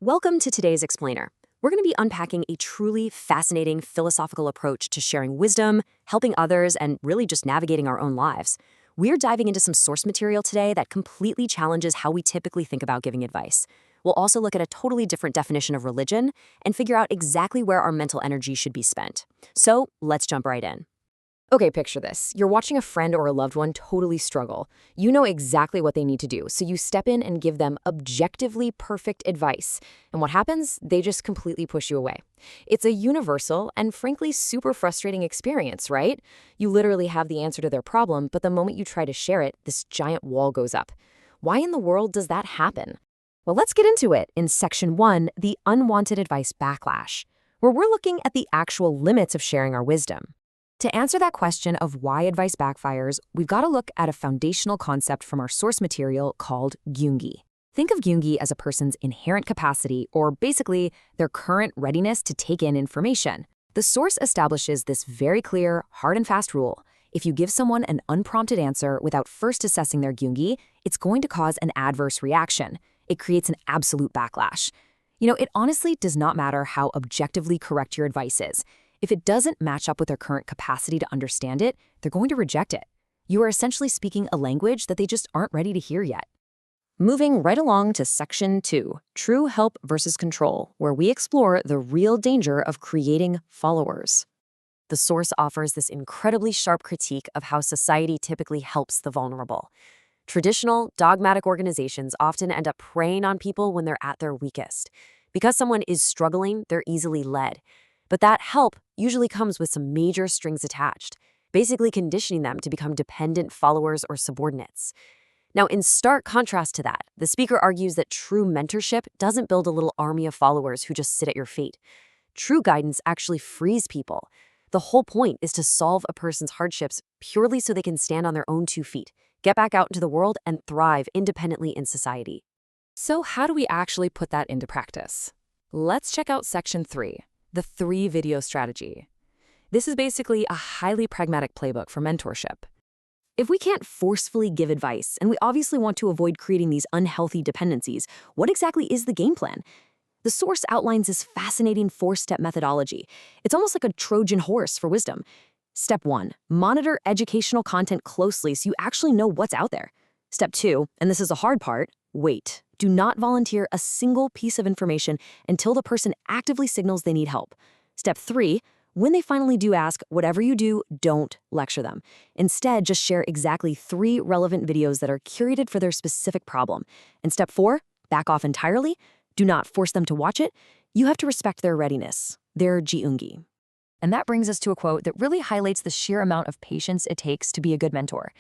Welcome to today's Explainer. We're going to be unpacking a truly fascinating philosophical approach to sharing wisdom, helping others, and really just navigating our own lives. We're diving into some source material today that completely challenges how we typically think about giving advice. We'll also look at a totally different definition of religion and figure out exactly where our mental energy should be spent. So let's jump right in. Okay, picture this. You're watching a friend or a loved one totally struggle. You know exactly what they need to do, so you step in and give them objectively perfect advice. And what happens? They just completely push you away. It's a universal and frankly super frustrating experience, right? You literally have the answer to their problem, but the moment you try to share it, this giant wall goes up. Why in the world does that happen? Well, let's get into it in Section 1, the unwanted advice backlash, where we're looking at the actual limits of sharing our wisdom. To answer that question of why advice backfires, we've got to look at a foundational concept from our source material called Geungi. Think of Geungi as a person's inherent capacity, or basically their current readiness to take in information. The source establishes this very clear, hard and fast rule. If you give someone an unprompted answer without first assessing their Geungi, it's going to cause an adverse reaction. It creates an absolute backlash. It honestly does not matter how objectively correct your advice is. If it doesn't match up with their current capacity to understand it, they're going to reject it. You are essentially speaking a language that they just aren't ready to hear yet. Moving right along to Section 2, True Help versus Control, where we explore the real danger of creating followers. The source offers this incredibly sharp critique of how society typically helps the vulnerable. Traditional, dogmatic organizations often end up preying on people when they're at their weakest. Because someone is struggling, they're easily led. But that help usually comes with some major strings attached, basically conditioning them to become dependent followers or subordinates. Now, in stark contrast to that, the speaker argues that true mentorship doesn't build a little army of followers who just sit at your feet. True guidance actually frees people. The whole point is to solve a person's hardships purely so they can stand on their own 2 feet, get back out into the world, and thrive independently in society. So how do we actually put that into practice? Let's check out Section 3. The 3-video strategy. This is basically a highly pragmatic playbook for mentorship. If we can't forcefully give advice, and we obviously want to avoid creating these unhealthy dependencies, what exactly is the game plan? The source outlines this fascinating 4-step methodology. It's almost like a Trojan horse for wisdom. Step 1, monitor educational content closely so you actually know what's out there. Step 2, and this is the hard part, wait. Do not volunteer a single piece of information until the person actively signals they need help. Step 3, when they finally do ask, whatever you do, don't lecture them. Instead, just share exactly 3 relevant videos that are curated for their specific problem. And step 4, back off entirely. Do not force them to watch it. You have to respect their readiness, their Geungi. And that brings us to a quote that really highlights the sheer amount of patience it takes to be a good mentor.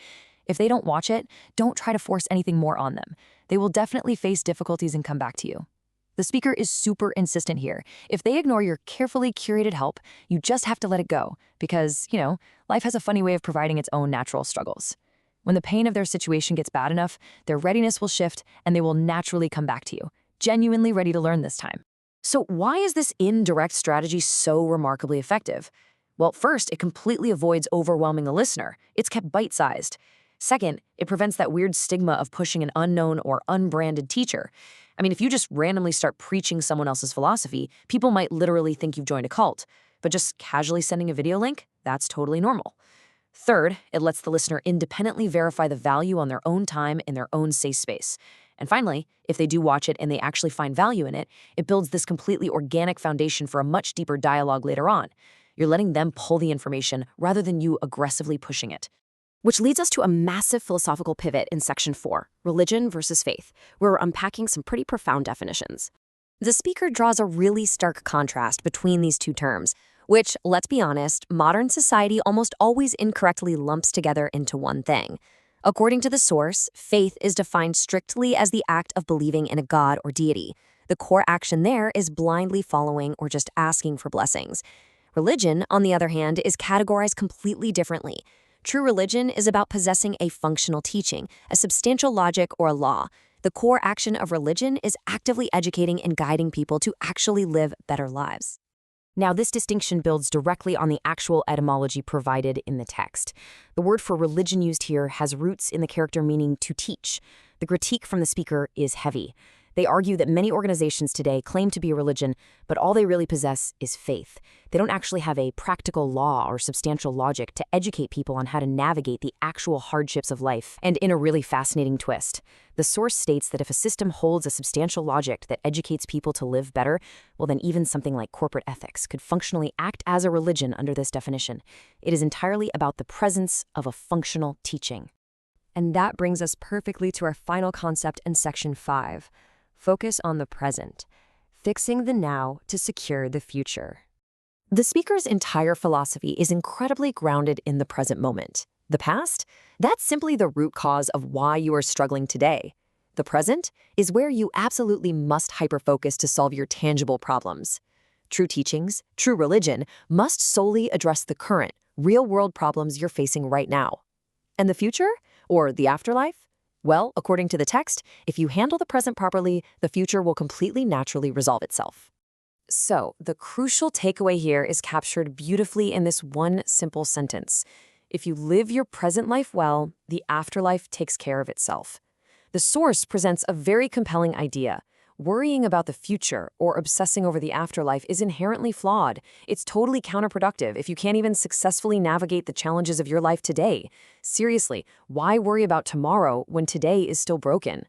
If they don't watch it, don't try to force anything more on them. They will definitely face difficulties and come back to you. The speaker is super insistent here. If they ignore your carefully curated help, you just have to let it go because, life has a funny way of providing its own natural struggles. When the pain of their situation gets bad enough, their readiness will shift and they will naturally come back to you, genuinely ready to learn this time. So why is this indirect strategy so remarkably effective? Well, first, it completely avoids overwhelming the listener. It's kept bite-sized. Second, it prevents that weird stigma of pushing an unknown or unbranded teacher. If you just randomly start preaching someone else's philosophy, people might literally think you've joined a cult. But just casually sending a video link, that's totally normal. Third, it lets the listener independently verify the value on their own time in their own safe space. And finally, if they do watch it and they actually find value in it, it builds this completely organic foundation for a much deeper dialogue later on. You're letting them pull the information rather than you aggressively pushing it. Which leads us to a massive philosophical pivot in Section 4, Religion versus Faith, where we're unpacking some pretty profound definitions. The speaker draws a really stark contrast between these 2 terms, which, let's be honest, modern society almost always incorrectly lumps together into one thing. According to the source, faith is defined strictly as the act of believing in a god or deity. The core action there is blindly following or just asking for blessings. Religion, on the other hand, is categorized completely differently. True religion is about possessing a functional teaching, a substantial logic, or a law. The core action of religion is actively educating and guiding people to actually live better lives. Now, this distinction builds directly on the actual etymology provided in the text. The word for religion used here has roots in the character meaning to teach. The critique from the speaker is heavy. They argue that many organizations today claim to be a religion, but all they really possess is faith. They don't actually have a practical law or substantial logic to educate people on how to navigate the actual hardships of life. And in a really fascinating twist, the source states that if a system holds a substantial logic that educates people to live better, well, then even something like corporate ethics could functionally act as a religion under this definition. It is entirely about the presence of a functional teaching. And that brings us perfectly to our final concept in Section 5. Focus on the present, fixing the now to secure the future. The speaker's entire philosophy is incredibly grounded in the present moment. The past? That's simply the root cause of why you are struggling today. The present is where you absolutely must hyper-focus to solve your tangible problems. True teachings, true religion, must solely address the current, real-world problems you're facing right now. And the future? Or the afterlife? Well, according to the text, if you handle the present properly, the future will completely naturally resolve itself. So, the crucial takeaway here is captured beautifully in this one simple sentence. If you live your present life well, the afterlife takes care of itself. The source presents a very compelling idea. Worrying about the future or obsessing over the afterlife is inherently flawed. It's totally counterproductive if you can't even successfully navigate the challenges of your life today. Seriously, why worry about tomorrow when today is still broken?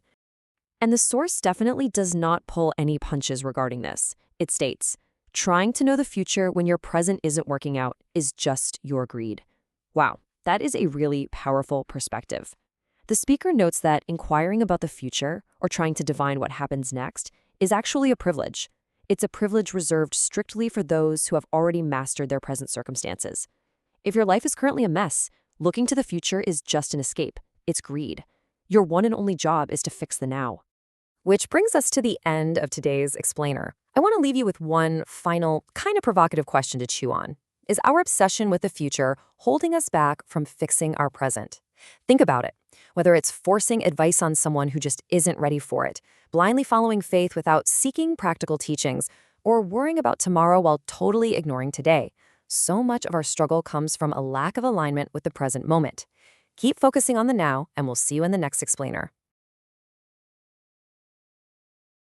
And the source definitely does not pull any punches regarding this. It states, trying to know the future when your present isn't working out is just your greed. Wow, that is a really powerful perspective. The speaker notes that inquiring about the future or trying to divine what happens next is actually a privilege. It's a privilege reserved strictly for those who have already mastered their present circumstances. If your life is currently a mess, looking to the future is just an escape. It's greed. Your one and only job is to fix the now. Which brings us to the end of today's explainer. I want to leave you with one final, kind of provocative question to chew on. Is our obsession with the future holding us back from fixing our present? Think about it. Whether it's forcing advice on someone who just isn't ready for it, blindly following faith without seeking practical teachings, or worrying about tomorrow while totally ignoring today, so much of our struggle comes from a lack of alignment with the present moment. Keep focusing on the now, and we'll see you in the next explainer.